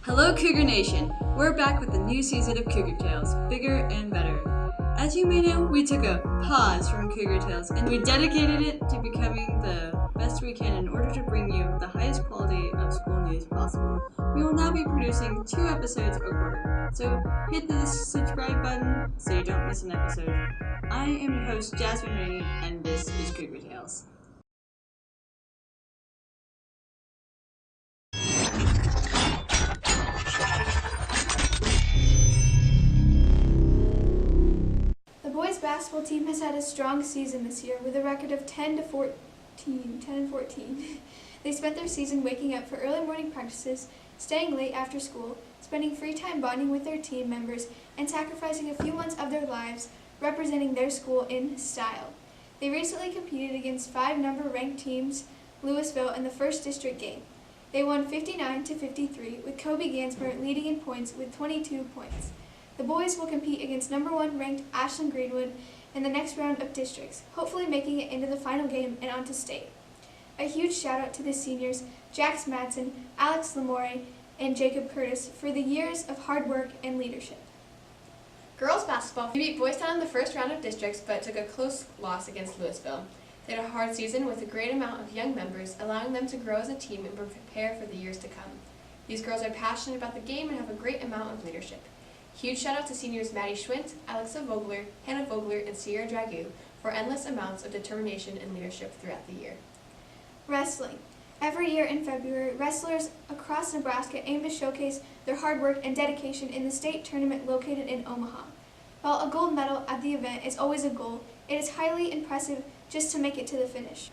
Hello Cougar Nation! We're back with a new season of Cougar Tales, bigger and better. As you may know, we took a pause from Cougar Tales and we dedicated it to becoming the best we can in order to bring you the highest quality of school news possible. We will now be producing 2 episodes a quarter, so hit the subscribe button so you don't miss an episode. I am your host Jasmine Rainey and this is Cougar Tales. The boys basketball team has had a strong season this year with a record of 10-14. They spent their season waking up for early morning practices, staying late after school, spending free time bonding with their team members, and sacrificing a few months of their lives representing their school in style. They recently competed against 5 number-ranked teams, Louisville, in the first district game. They won 59-53, with Kobe Gansmer leading in points with 22 points. The boys will compete against number 1 ranked Ashland Greenwood in the next round of districts, hopefully making it into the final game and onto state. A huge shout out to the seniors, Jax Madsen, Alex Lamore, and Jacob Curtis for the years of hard work and leadership. Girls basketball beat Boys Town in the first round of districts, but took a close loss against Louisville. They had a hard season with a great amount of young members, allowing them to grow as a team and prepare for the years to come. These girls are passionate about the game and have a great amount of leadership. Huge shout out to seniors Maddie Schwint, Alexa Vogler, Hannah Vogler, and Sierra Dragoo for endless amounts of determination and leadership throughout the year. Wrestling. Every year in February, wrestlers across Nebraska aim to showcase their hard work and dedication in the state tournament located in Omaha. While a gold medal at the event is always a goal, it is highly impressive just to make it to the finish.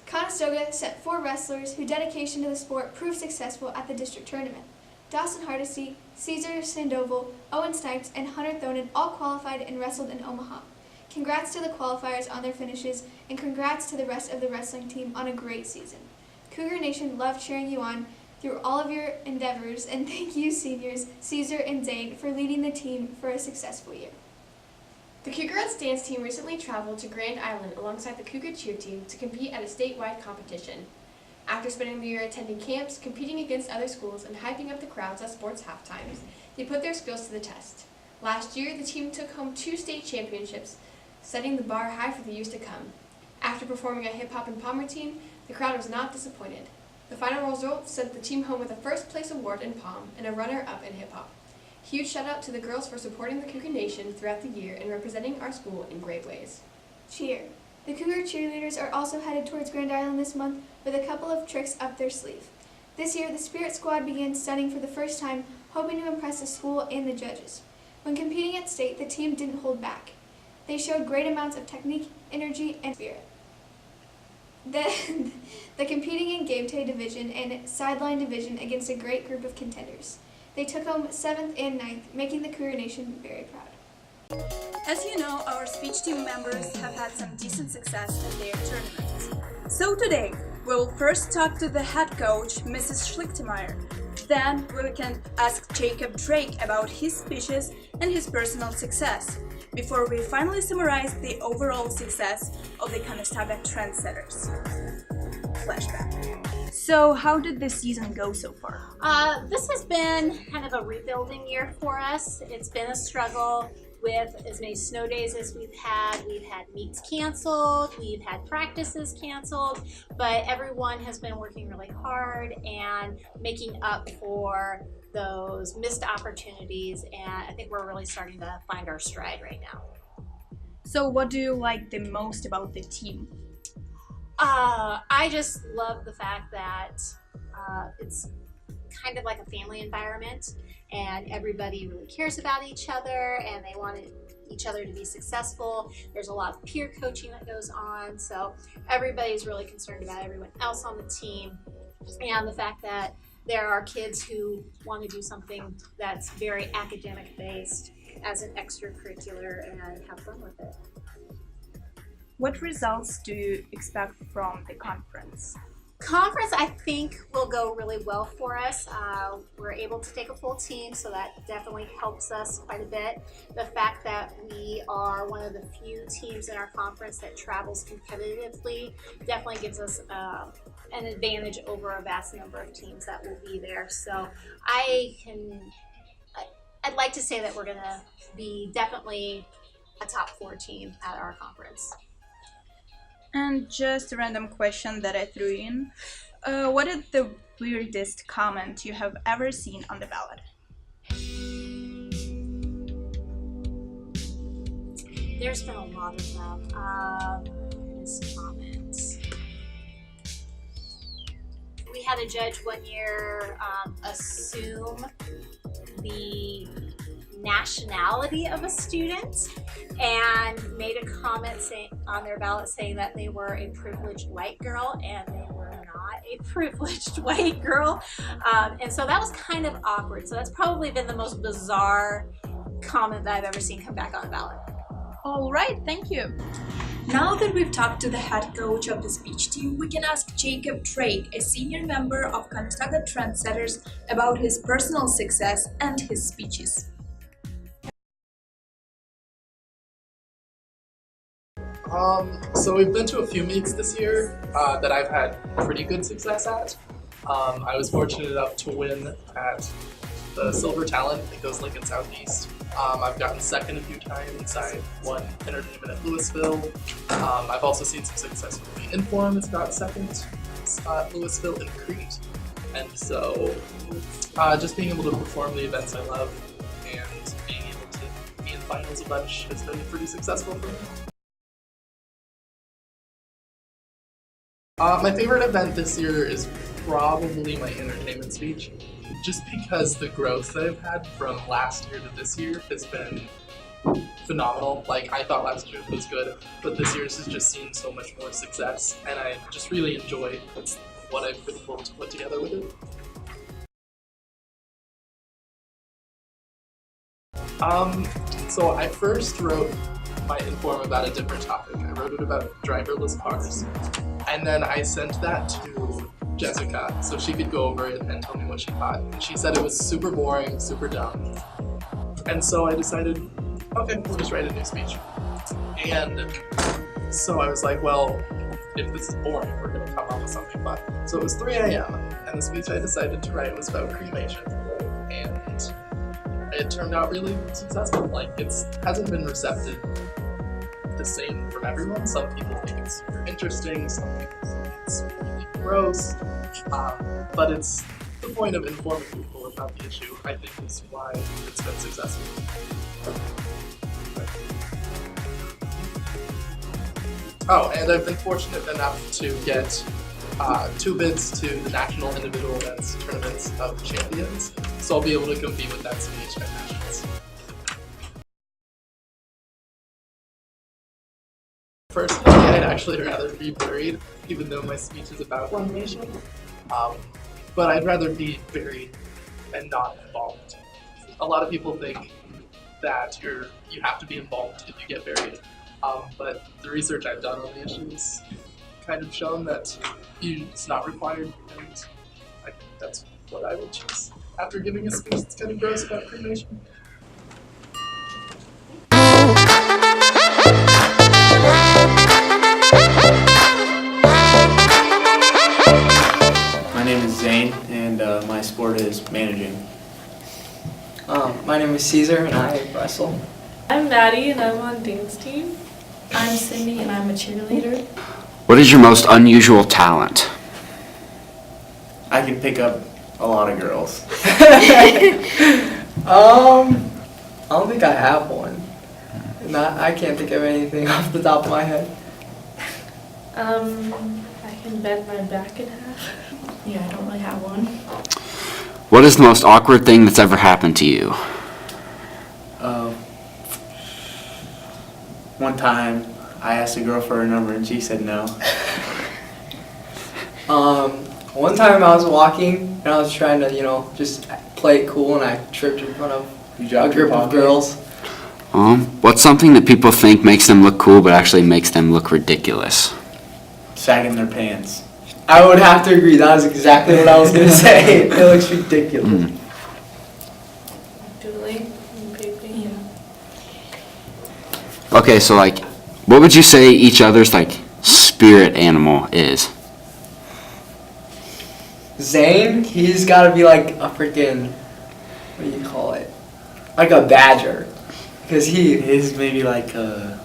Conestoga sent 4 wrestlers whose dedication to the sport proved successful at the district tournament. Dawson Hardesty, Caesar Sandoval, Owen Snipes, and Hunter Thonen all qualified and wrestled in Omaha. Congrats to the qualifiers on their finishes, and congrats to the rest of the wrestling team on a great season. Cougar Nation loved cheering you on through all of your endeavors, and thank you seniors, Caesar and Zane, for leading the team for a successful year. The Cougarettes dance team recently traveled to Grand Island alongside the Cougar cheer team to compete at a statewide competition. After spending the year attending camps, competing against other schools, and hyping up the crowds at sports halftimes, they put their skills to the test. Last year, the team took home 2 state championships, setting the bar high for the years to come. After performing a hip-hop and Palmer team, the crowd was not disappointed. The final result sent the team home with a first-place award in Palm and a runner-up in hip-hop. Huge shout-out to the girls for supporting the Cougar Nation throughout the year and representing our school in great ways. Cheer. The Cougar cheerleaders are also headed towards Grand Island this month with a couple of tricks up their sleeve. This year, the Spirit Squad began stunning for the first time, hoping to impress the school and the judges. When competing at state, the team didn't hold back. They showed great amounts of technique, energy, and spirit. The competing in game day division and sideline division against a great group of contenders. They took home 7th and 9th, making the Cougar Nation very proud. As you know, our speech team members have had some decent success in their tournaments. So today, we'll first talk to the head coach, Mrs. Schlichtemeyer. Then we can ask Jacob Drake about his speeches and his personal success, before we finally summarize the overall success of the Conestoga Trendsetters. Flashback. So how did this season go so far? This has been kind of a rebuilding year for us. It's been a struggle with as many snow days as we've had. We've had meets canceled, we've had practices canceled, but everyone has been working really hard and making up for those missed opportunities, and I think we're really starting to find our stride right now. So what do you like the most about the team? I just love the fact that it's kind of like a family environment, and everybody really cares about each other and they want each other to be successful. There's a lot of peer coaching that goes on, so everybody's really concerned about everyone else on the team, and the fact that there are kids who want to do something that's very academic based as an extracurricular and have fun with it. What results do you expect from the conference? Conference, I think, will go really well for us. We're able to take a full team, so that definitely helps us quite a bit. The fact that we are one of the few teams in our conference that travels competitively definitely gives us an advantage over a vast number of teams that will be there. So I'd like to say that we're gonna be definitely a top 4 team at our conference. And just a random question that I threw in. What is the weirdest comment you have ever seen on the ballot? There's been a lot of them. Weirdest comments. We had a judge one year assume the nationality of a student and made a comment on their ballot saying that they were a privileged white girl, and they were not a privileged white girl. And so that was kind of awkward. So that's probably been the most bizarre comment that I've ever seen come back on the ballot. All right, thank you. Now that we've talked to the head coach of the speech team, we can ask Jacob Drake, a senior member of Conestoga Trendsetters, about his personal success and his speeches. So we've been to a few meets this year that I've had pretty good success at. I was fortunate enough to win at the Silver Talent that goes Lincoln Southeast. I've gotten second a few times. I won entertainment at Louisville. I've also seen some success with the Inform. It's got second at Louisville and Crete. And so just being able to perform the events I love and being able to be in finals a bunch has been pretty successful for me. My favorite event this year is probably my entertainment speech, just because the growth that I've had from last year to this year has been phenomenal. Like, I thought last year was good, but this year's has just seen so much more success, and I just really enjoy what I've been able to put together with it. So I first wrote my Inform about a different topic. I wrote it about driverless cars. And then I sent that to Jessica so she could go over it and tell me what she thought. And she said it was super boring, super dumb. And so I decided, okay, we'll just write a new speech. And so I was like, well, if this is boring, we're gonna come up with something fun. So it was 3 a.m. and the speech I decided to write was about cremation. And it turned out really successful. Like, it hasn't been receptive the same from everyone. Some people think it's super interesting, some people think it's really gross, but it's the point of informing people about the issue, I think, is why it's been successful. Oh, and I've been fortunate enough to get 2 bids to the National Individual Events Tournaments of Champions, so I'll be able to compete with that speech at Nationals. Personally, I'd actually rather be buried, even though my speech is about one nation. But I'd rather be buried and not involved. A lot of people think that you have to be involved if you get buried. But the research I've done on the issues kind of shown that it's not required, and I think that's what I would choose after giving a speech that's kind of gross about cremation. My name is Zane, and my sport is managing. My name is Caesar, and I wrestle. I'm Maddie, and I'm on dance team. I'm Cindy, and I'm a cheerleader. What is your most unusual talent? I can pick up a lot of girls. I don't think I have one. I can't think of anything off the top of my head. I can bend my back in half. Yeah, I don't really have one. What is the most awkward thing that's ever happened to you? One time, I asked a girl for her number, and she said no. One time I was walking, and I was trying to, just play it cool, and I tripped in front of a group of girls. What's something that people think makes them look cool but actually makes them look ridiculous? Sagging their pants. I would have to agree. That was exactly what I was going to say. It looks ridiculous. Doodling and paping. Yeah. Okay, so what would you say each other's spirit animal is? Zane, he's got to be like a freaking, what do you call it? Like a badger. Because he is maybe like a,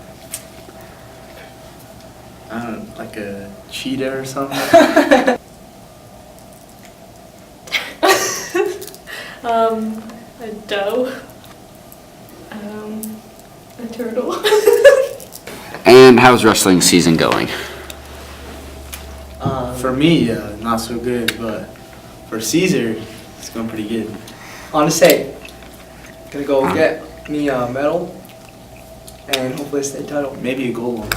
I don't know, like a cheetah or something. A doe. A turtle. And how's wrestling season going? For me, not so good, but for Caesar, it's going pretty good. On to say, gonna go get me a medal and hopefully a state title. Maybe a gold one.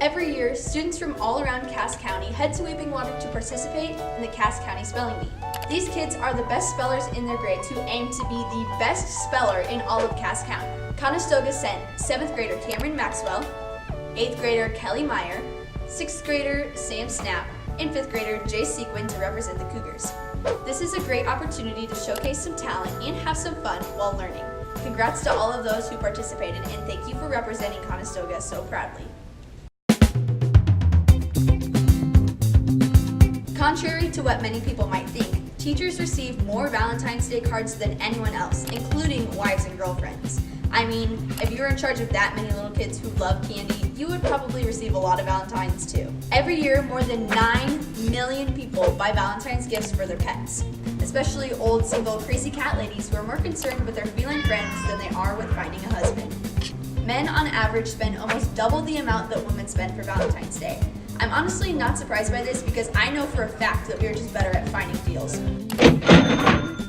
Every year, students from all around Cass County head to Weeping Water to participate in the Cass County Spelling Bee. These kids are the best spellers in their grades who aim to be the best speller in all of Cass County. Conestoga sent 7th grader Cameron Maxwell, 8th grader Kelly Meyer, 6th grader Sam Snap, and 5th grader Jay Sequin to represent the Cougars. This is a great opportunity to showcase some talent and have some fun while learning. Congrats to all of those who participated, and thank you for representing Conestoga so proudly. Contrary to what many people might think, teachers receive more Valentine's Day cards than anyone else, including wives and girlfriends. I mean, if you were in charge of that many little kids who love candy, you would probably receive a lot of Valentines too. Every year, more than 9 million people buy Valentine's gifts for their pets, especially old, single, crazy cat ladies who are more concerned with their feline friends than they are with finding a husband. Men on average spend almost double the amount that women spend for Valentine's Day. I'm honestly not surprised by this because I know for a fact that we are just better at finding deals.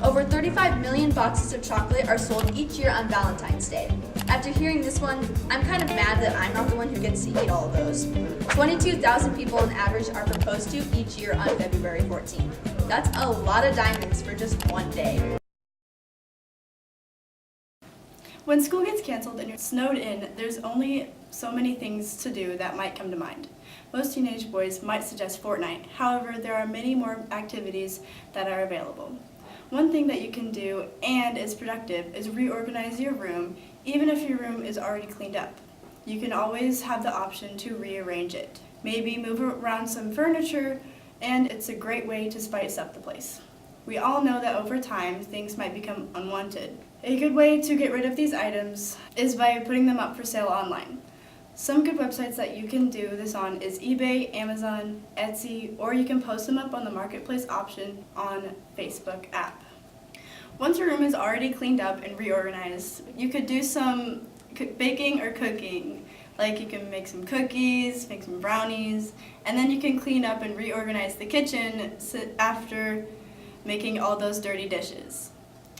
Over 35 million boxes of chocolate are sold each year on Valentine's Day. After hearing this one, I'm kind of mad that I'm not the one who gets to eat all of those. 22,000 people on average are proposed to each year on February 14th. That's a lot of diamonds for just one day. When school gets canceled and you're snowed in, there's only so many things to do that might come to mind. Most teenage boys might suggest Fortnite. However, there are many more activities that are available. One thing that you can do, and is productive, is reorganize your room, even if your room is already cleaned up. You can always have the option to rearrange it. Maybe move around some furniture, and it's a great way to spice up the place. We all know that over time, things might become unwanted. A good way to get rid of these items is by putting them up for sale online. Some good websites that you can do this on is eBay, Amazon, Etsy, or you can post them up on the marketplace option on Facebook app. Once your room is already cleaned up and reorganized, you could do some baking or cooking. Like you can make some cookies, make some brownies, and then you can clean up and reorganize the kitchen after making all those dirty dishes.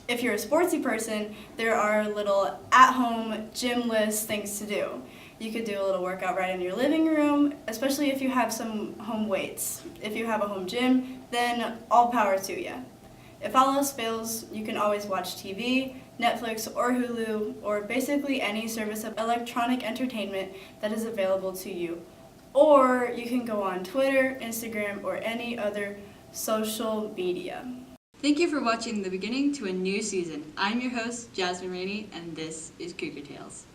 If you're a sportsy person, there are little at-home gym-less things to do. You could do a little workout right in your living room, especially if you have some home weights. If you have a home gym, then all power to you. If all else fails, you can always watch TV, Netflix, or Hulu, or basically any service of electronic entertainment that is available to you. Or you can go on Twitter, Instagram, or any other social media. Thank you for watching the beginning to a new season. I'm your host, Jasmine Rainey, and this is Cougar Tales.